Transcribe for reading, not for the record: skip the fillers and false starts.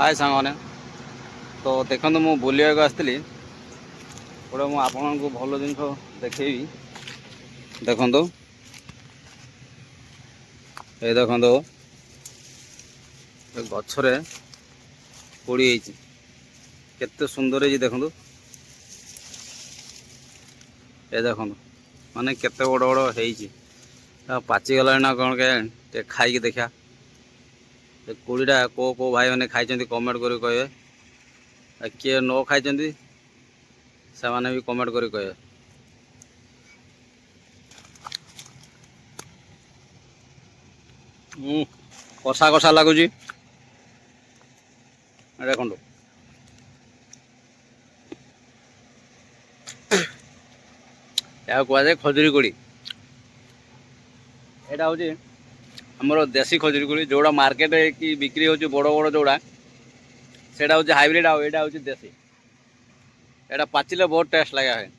हाय सांगने तो देखो मु बुलिया आसती गोटे मुझे आपण को भल जिन देखी देखु ये देखो गचरे पोड़ी केते सुंदर है देखो ये देखो माने केते बड़ बड़ हो पाचिगला ना कौन के खाई देखा कोड़ीटा को भाई मैंने खाई कमेंट कर कहे किए न खाई से मैंने भी कमेंट कर कहे कषा कषा लगुच देखो या कहुए खजुरी कोड़ी यहाँ हूँ आमर देसी खजुरी कोड़ी जोड़ा मार्केट की बिक्री हो बड़ बड़ जोड़ा से हूँ हाइब्रिड यहाँ हूँ देसी यहाँ पाचिले बहुत टेस्ट लगे है।